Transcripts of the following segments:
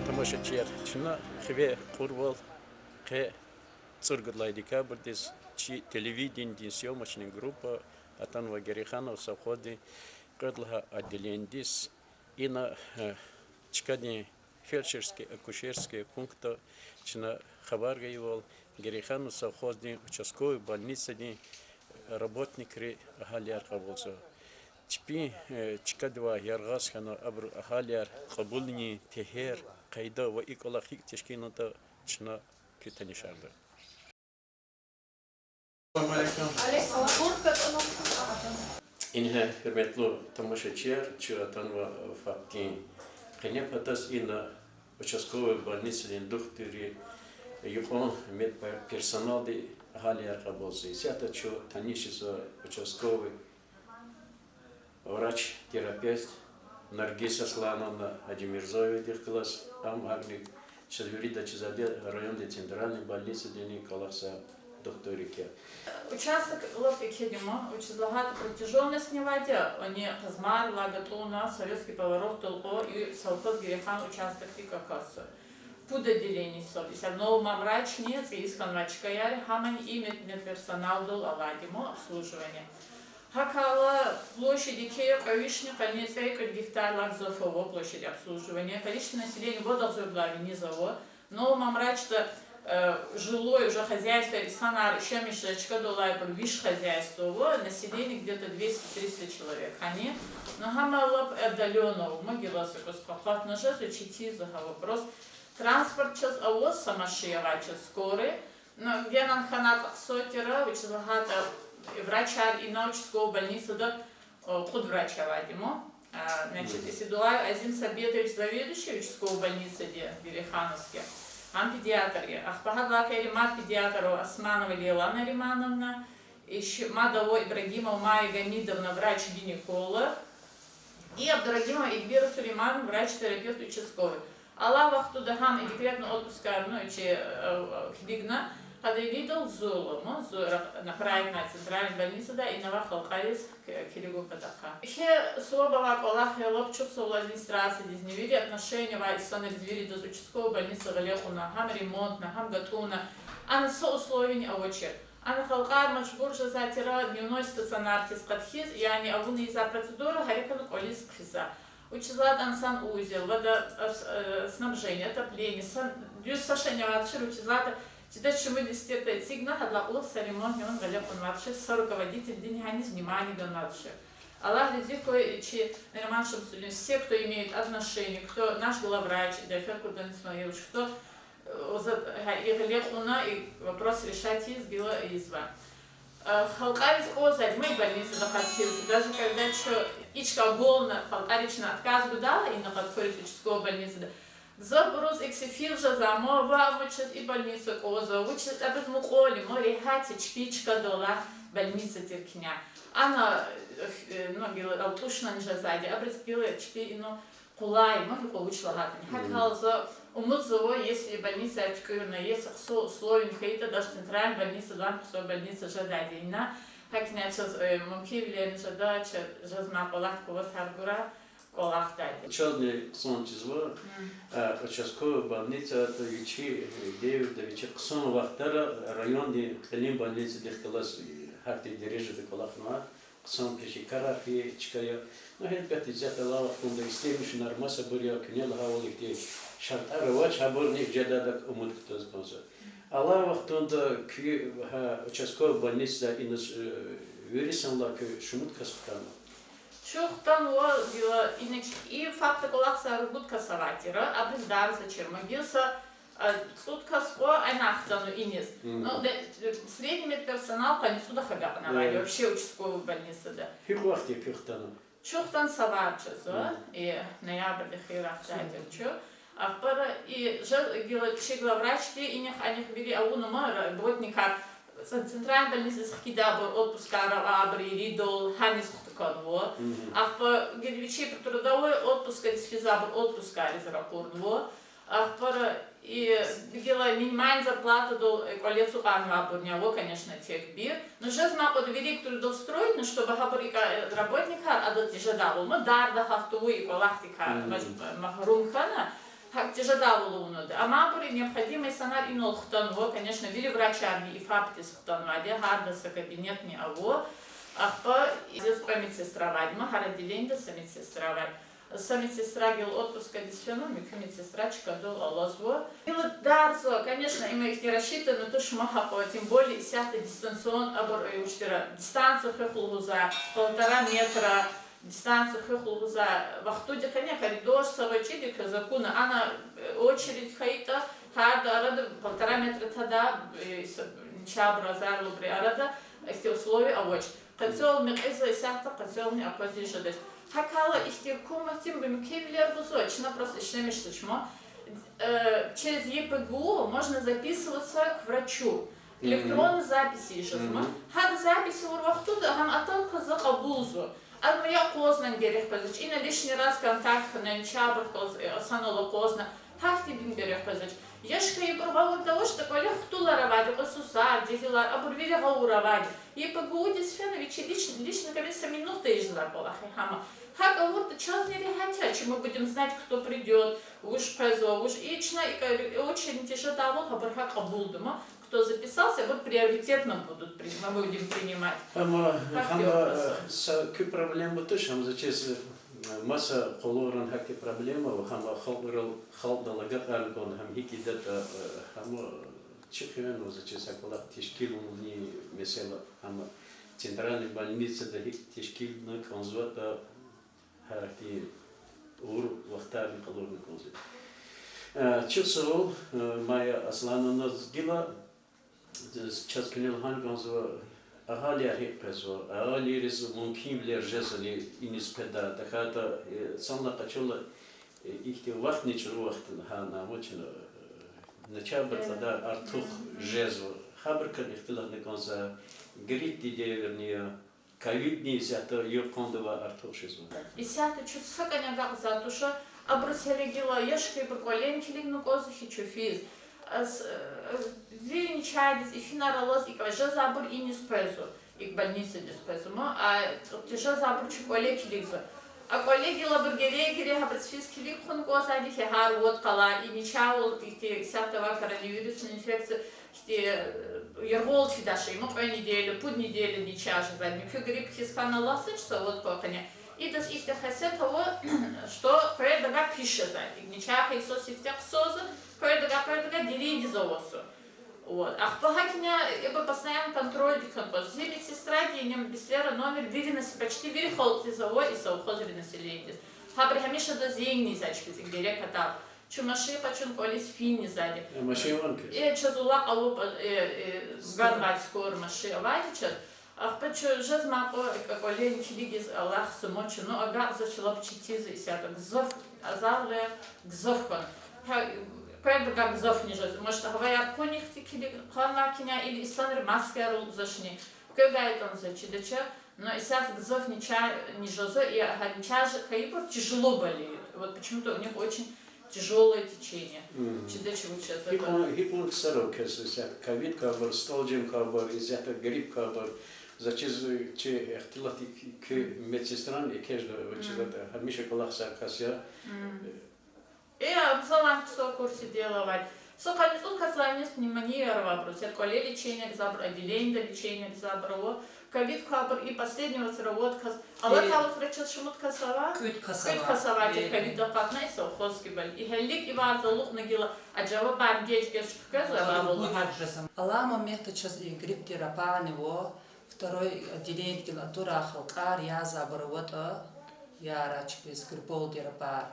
тамашачылар, чына хве курвал ке цургудлайдика бурдис чи телевидение съемочная группа Атанва Гериханов совходи кыдлха отделендис и на чкадни фельдшерские акушерские пункты чына хабаргаевал Гериханов совходи участковой больницы работник ахалияр кабулса. Чпи чкадва яргас хана абр ахалияр кабулни техер кайда ва иколахик тешкината чна китанишарда. Инха херметлу тамашачер чуатанва фактин хенепатас ина участковой больницы индухтери юхон медперсонал де ахалияр кабулса. Сята чу танишиза участковый врач-терапевт Наргиз Аслановна Адимирзоева дирклас амгарник Чедверида Чезаде районной центральной больницы Дени Калахса докторике. Участок ловки кедима, учезлагат протяженность невадя, они казмар, лагатуна, советский поворот толко и салкот грехан участок фикакаса. Пуда деление соби. Одного мамрач нет, и исканвачка яри, хамань и медперсонал дол аладимо обслуживание. Хакала площади Кея, Кавишня, Кальнецейка, гектар Лакзофово, площадь обслуживания. Количество населения Водолзоглави, Низово. Но мамрачта жилое уже хозяйство, Санар, еще мешечка, Долайбр, Виш хозяйство, население где-то 200-300 человек. Они, но хамалап отдаленного, могиласы, похват на жезу, чити за вопрос. Транспорт сейчас, а вот самошева, сейчас скорый. Но где нам ханат сотера, учезлагата врачар и на участковой больнице да под врача вадимо. Значит, если Дулай Азим Сабетович заведующий участковой больницы где Велихановске, он педиатр. Ахпахадлака Римат педиатру Османова Лилана Римановна, еще Мадово Ибрагимова Майя Гамидовна врач-гинеколог и Абдурагимова Игбира Сулейман врач-терапевт участковый. Аллах туда хам и декретно отпуска, ну и хлигна. Когда я видел Зулу, направить на центральную больницу, да, и на Вахалкарис к Киригу Катаха. Еще слабого Аллаха лопчутся у администрации, здесь не видят отношения, и станет двери до участковой больницы Галехуна, хам ремонт, хам гатуна, а на со условий овочер. А на Халкар Машбуржа затира дневной стационар тискатхиз, и они авуны из-за процедуры Харикану Колис Кфиза. Учезлад ансан узел, водоснабжение, отопление, дюсашение ватшир, учезлад. Теперь, что мы действительно сигна, хадлакулов саримон, и он галеп он вообще соруководитель деньгани внимания до надши. Аллах людей, че нормальным судьям, все, кто имеет отношение, кто наш главврач, Дайфер Курданисмаевич, кто и галеп уна и вопрос решать из била изва. Халкарис озадь, мы больницы находились, даже когда что ичка голна, халкарична отказ дала и на подходе участковой больницы. Заброс эксифилжа замо вамучат и больница коза, учат абез муколи, море хати чпичка дола больница теркня. Она, ну, била алтушна не жазади, абез била чпи, ну, кулай, ну, луко учла хатани. Хакал за умудзово, если больница очкуна, если все условия хейта, даже центральная больница, дванкусова больница жададина, как начал мукивлен жадача, жазма палатку вот харгура. Участный сон чизва, участковая больница, это вечи, девять, вечи, ксон вахтара, районный клин больницы, дехкалас, харти дирижи деколахна, ксон пешикарафи, чкая, но это пятый взятый лава, кунда истемишь нормаса буря, кнел хавали, где шартара вач, аборник джададак умут кто спонсор. А лава тунда участковая больница, и нас вирисом лак шумут каспутана. Шухтан била и факта колакса рубутка саватира, а бездар за чермагился сутка ско айнахтану инес. Но средний медперсонал конечно сюда хагап навали вообще участковую больницу да. Фихвахти пихтану. Шухтан саватча за и ноябрь дехира тайтерчу. А пара и же била чигла врачти и них они били аунума работника центральная больница скидабор отпускара абри ридол ханис конво, а по гедвичи трудовой отпуск из физабр отпуска из рапорного, а по и била минимальная зарплата до колецу анвабурняво, конечно, тех бир, но же зна подвели к трудоустроить, но чтобы габарика работника, а до тяжедаву, мы дарда хафтову и колахтика махрумхана, как тяжело а мапури необходимый сонар инол хтанво, конечно, вили врачами и фаптис хтанваде, хардаса кабинет не аво, ахпа здесь по медсестра вадьма, хараделенда са медсестра вадьма. Медсестра гел отпуска дисфеномик, медсестрачка дол алозво. Было дарзо, конечно, и мы их не рассчитаны, но то шмахапо, тем более сяхта дистанцион абор учтера дистанцию хехлу за 1,5 метра, дистанцию хехлу за вахтуде коня коридор савачиди казакуна, она очередь хаита, харда арада 1,5 метра тада, чабра зарлубри арада, эти условия авоч. Кацел мекиза сяхта, кацел не опозишадеш. Хакала ихтиркума тем бимкивлер бузочно просто ишнемиштучмо. Через ЕПГУ можно записываться к врачу. Электронные записи ежезма. Хада записи урвахтуда гам атон казак абузу. А я поздно берег позач. И на лишний раз контакт на чабр саноло поздно. Хахти бин берег позач. Ешка и провал того, что коли хтула равади, осуса, дихила, абурвили гауравади. ЕПГУ дисфеновичи лично конечно минуты из запала хама. Хага вот час не рехатя, чем мы будем знать, кто придет, уж позов, уж ично, и очень тяжело того, хабарха кабулдума, кто записался, вот приоритетно мы будем принимать. Хама с проблема тоже, хам зачем масса колоран хаки проблема, хама халдалагат алгон, хам хики дата хама чехиану зачем сакала тишкилунни mesela хама центральной больницы да хик тишкилны конзуата характи ур вахтарни колорны конзуат. Чусол моя аслана назгила сейчас книлхан конзуат ahaliya hep pezo, ahaliyiz mümkün bile jezali inispeda, dakata sanla kaçola ihti vakt niçin vaktin ha namuçin начабрта да артух жезо, хабрка ihtilah ne konza грит диверния, ковид не зято йокондова артух жезо. И сято чувство коня за туша, обруселегила ешки поколенчили ну козухи чуфиз. Вили чадис и финаралос и кважа забор и не спезу, и к больнице не спезу, а тяжело забор чуколеки лигзо. А коллеги лабургерегери хабрцфиски лигхон косади хехар вот кала и ничего их сятого коронавирусной инфекции ергол фидаши ему по неделю, пуд неделю ничего за ним грипп хискана ласычса вот коханя. И das их хасет того, что предага пишет за них ничего и соцсетях соза предага деревни завосу. Вот. А в Пахакине я бы постоянно контроль дикомпоз. Зимит сестра денем бислера номер вириность почти вирихол тизово и совхозри населения. Хабрихамиша до зенни зачки где катал. Чумаши почун колись фини сзади. Маши ванки. И чазула алуп гадмать скоро маши авадичат. А в почу жазмако колени чилигиз Аллах сумочу. Ну ага зачала пчитизы и сято гзов азарле гзовкон. Поэтому как зов не жить. Может, говорят, коних тикили, ханакиня или исландр маскеру зашни. Когда он зачидача, но и сейчас зов не жозо, и ганчаж хаипор тяжело болеют. Вот почему-то у них очень тяжелое течение. Чидача учат. Хипун ксарок, если ковид кабар, столджим кабар, из этого грипп кабар. Зачем че эхтилати к медсестрам и кежда учат, хамиша колахса касия. Взяла в курсе делать. Соколь казалось пневмония вопрос. Это коле лечение забро, отделение лечения забро. Ковид кабр и последнего сыроводка. Але кого врачат шумут касава? Квит касава. Те ковид допатна и совхозки были. И хелик и варза лук нагила. А джава бандеч гешка казала. Алама мехта час и грипп терапа него. Второй отделение гелатура халкар я забро я рачпис гриппол терапа.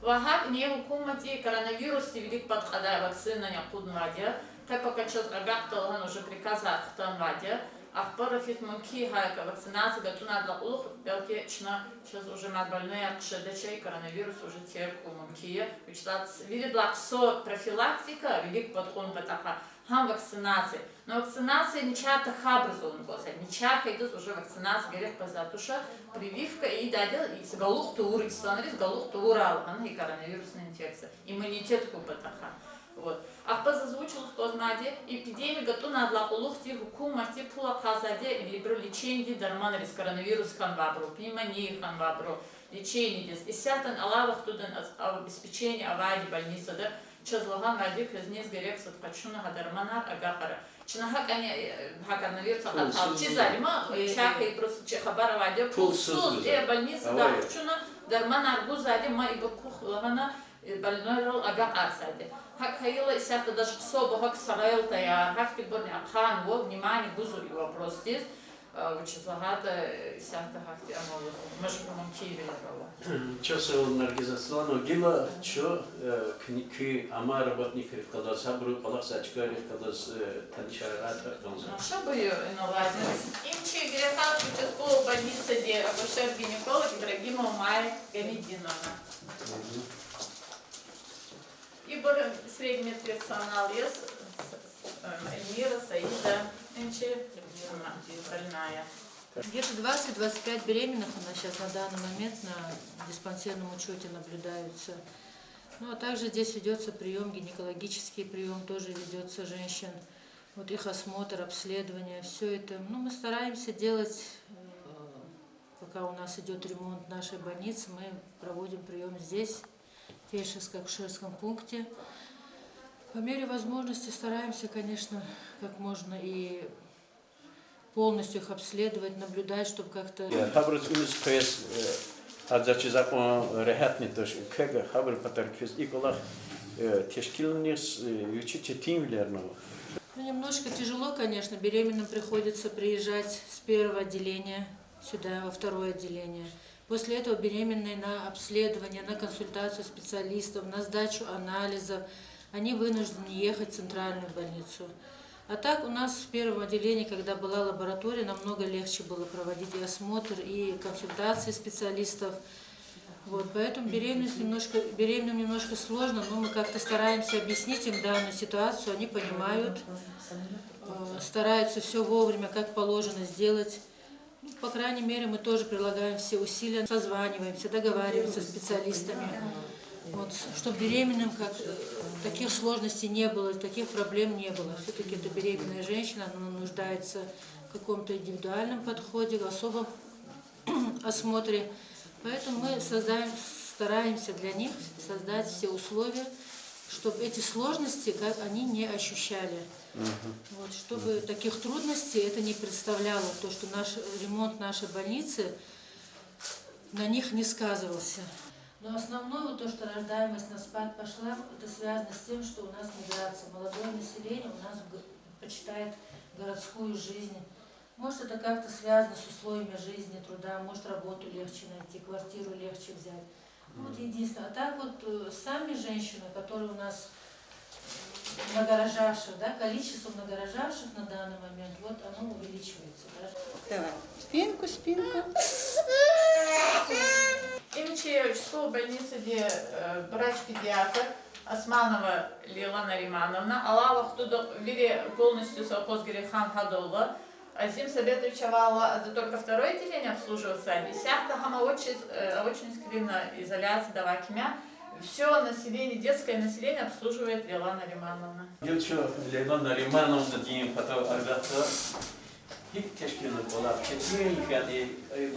Вахаб не хукумати коронавирус велик подхода вакцина якуд мадя. Как пока сейчас агактал уже приказа хтан мадя. А в парафит муки хайка вакцинация готуна для улух белки чна сейчас уже мад больные акшедачей коронавирус уже терку муки. Вычитать видит лаксо профилактика велик подхон патаха. Хам вакцинации. Но вакцинация не чата хабрзон госа. Не чата идут уже вакцинация грех позатуша. Прививка и дадил и с галух тур, и с галух турал. Она и коронавирусная инфекция. Иммунитет купатаха. Вот. А позазвучил скознаде эпидемия готова для улухти хукумати пула казаде либро лечение дарман рис коронавирус ханвабру, пневмония ханвабру. лечение здесь. И сятан Аллах туда обеспечение авади больницы, да, чазлаган радик разнес горекса ткачуна гадарманар агахара. Чинахак они коронавирус атал. Чизальма чака и просто чехабара вадя пулсуз больница да чуна дарманар гузади ма и бакух лагана больной рол агахар сади. Хак хаила сята даже особо хак сараил таяр, хак тиборни ахан во внимание гузури вопрос здесь. Вычезлагата сята хак ти амолу. Может помам киевелерова. Часу организационного дела, что к ама работник ревкалас, хабру палас очка ревкалас танчарата конза. Что бы ее наладилось? Им че греха участкового больницы, где акушер-гинеколог Ибрагимова Майя Гамидиновна. И был средний медперсонал есть, Эльмира, Саида, Энчи, больная. Где-то 20-25 беременных у нас сейчас на данный момент на диспансерном учете наблюдаются. Ну а также здесь ведется прием, гинекологический прием тоже ведется женщин. Вот их осмотр, обследование, все это. Ну, мы стараемся делать, пока у нас идет ремонт нашей больницы, мы проводим прием здесь, в фельдшерско-акушерском пункте. По мере возможности стараемся, конечно, как можно и полностью их обследовать, наблюдать, чтобы как-то... Хабрус улус квес адзачи закон рехатни тош кега хабр патар квес иколах тешкилнис учите тимлерного. Ну, немножко тяжело, конечно, беременным приходится приезжать с первого отделения сюда, во второе отделение. После этого беременные на обследование, на консультацию специалистов, на сдачу анализов, они вынуждены ехать в центральную больницу. А так у нас в первом отделении, когда была лаборатория, намного легче было проводить и осмотр, и консультации специалистов. Вот, поэтому беременным немножко сложно, но мы как-то стараемся объяснить им данную ситуацию, они понимают, стараются все вовремя, как положено сделать. Ну, по крайней мере, мы тоже прилагаем все усилия, созваниваемся, договариваемся с специалистами, вот, чтобы беременным таких сложностей не было, таких проблем не было. Все-таки это беременная женщина, она нуждается в каком-то индивидуальном подходе, в особом осмотре. Поэтому мы стараемся для них создать все условия, чтобы эти сложности они не ощущали. Вот, чтобы таких трудностей это не представляло, то, что ремонт нашей больницы на них не сказывался. Но основное, вот то, что рождаемость на спад пошла, это связано с тем, что у нас миграция. Молодое население у нас предпочитает городскую жизнь. Может, это как-то связано с условиями жизни, труда, может, работу легче найти, квартиру легче взять. Вот единственное. А так вот сами женщины, которые у нас многорожавших, да, количество многорожавших на данный момент, вот оно увеличивается. Давай, спинку, спинку. Имчи участковой больницы, где врач-педиатр Османова Лилана Римановна, Аллах туда вели полностью совхоз Гирехан Хадолла. Азим советовала, это только второе отделение обслуживался, а 10-х очень скрина изоляция давакимя. Все население, детское население обслуживает Лилана Римановна. Девчонка Лилана Римановна день потом аргата hip teşkilat olarak ketmeyin yani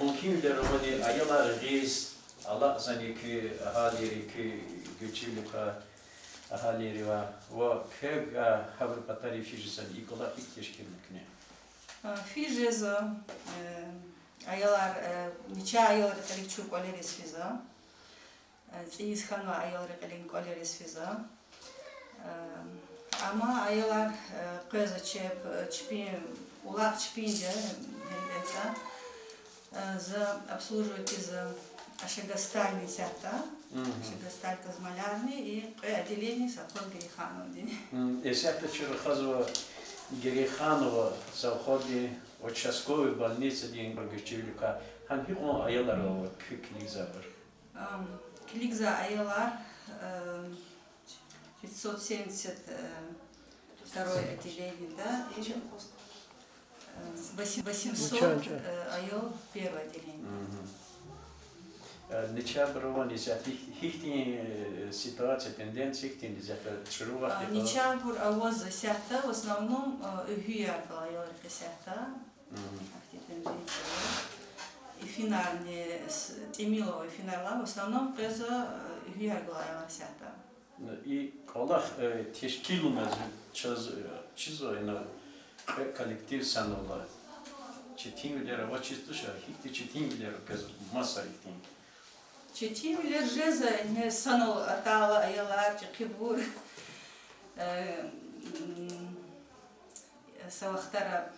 mümkün derecede aylar reis Allah zaniki ahali ki göçülük ahali var ve keg haber patari fijisen ikola hip teşkilat ne? Fijeza aylar niçe aylar kalıcı koleris fiza. Tsizhanva aylar kalın koleris fiza. Ama aylar kızı çpin улак чпинде, обслуживают из ашегастальной сята, ашегасталь казмалярный и отделение совхоз Гириханова. Сята Черехазова Гириханова совхозе участковой больницы день Горгачевлюка. Ханхион аялар кликза бар. Кликза аялар 572 отделение, да, и 800 айол первое отделение. Ничаброва нельзя, хихтин ситуация, тенденция, хихтин нельзя, чурува. Ничабр авоз засята, в основном угия была айол засята. и финальные, Тимилова и финала в основном приза Юрглаева сята. И Аллах teşkilmez çizoyna kolektiv sanola. Çetin bilere vaçistuşa hikti çetin bilere pez masa hikti. Четимилер жеза не санал атала аялар кибур савахтара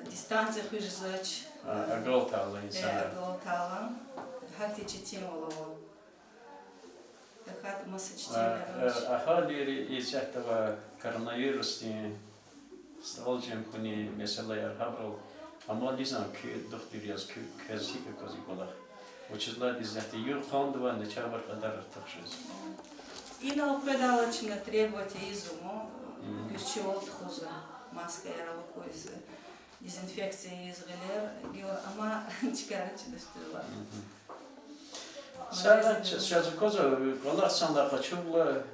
дистанция хужзач Agaltalı insanlar. Галатала хати четимолово. Хат маса четимилер. Ahalileri izahta koronavirüs diye stalcım kuni mesela yarhabral ama lizan ki doktor yaz ki kazika kazikolar. Учезла дизайти юр хондова не чабар кадар тахшиз. И на определочно требовать изуму, пищевод хуза, маска я рукой с дезинфекцией из галер, ама чикарачи достигла. Сейчас коза, Аллах санда качула,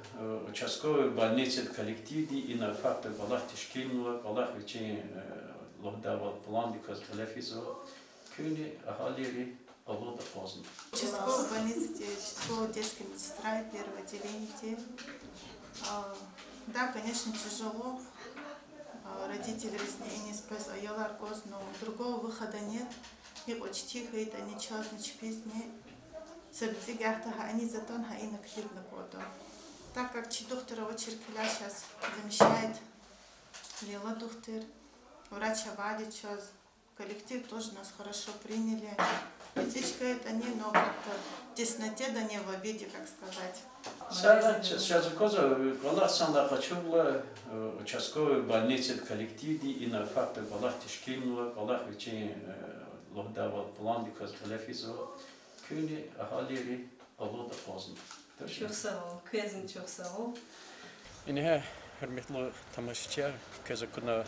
участковый больницы коллективы и на факты Аллах тишкинула, Аллах вече лохдавал план, because телефизо, кюни ахалири Аллах поздно. Участковая больница, участковая детская медсестра, первое отделение. Да, конечно, тяжело. Родители разнения спас аялар коз, но другого выхода нет. И очень тихо, это не час, не чпизни. События они затон хаина активно коду. Так как доктора Очеркеля сейчас замещает Лила доктор, врач Авади час. Коллектив тоже нас хорошо приняли. Птичка это не, но как-то в тесноте, да не в обиде, как сказать. Сейчас коза, Аллах санда качула, участковый больницы коллективы и на факты Аллах тишкинула, Аллах вече лохдавал план, because телефизо, кюни ахалири Аллах поздно. Чухсавол, кезин чухсавол. İnihe hürmetli tamaşçılar, Kazakuna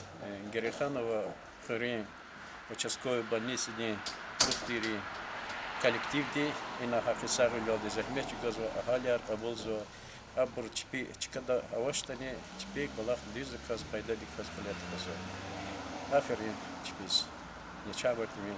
Gerexanova, Хурин, участковой больницы не доктори коллективди и на хакисару люди захмечи газу ахаляр аболзо абур чпи чкада аваштане чпи балах дизы каз пайда диказ колет газу. Аферин чпис. Не чабар тимин.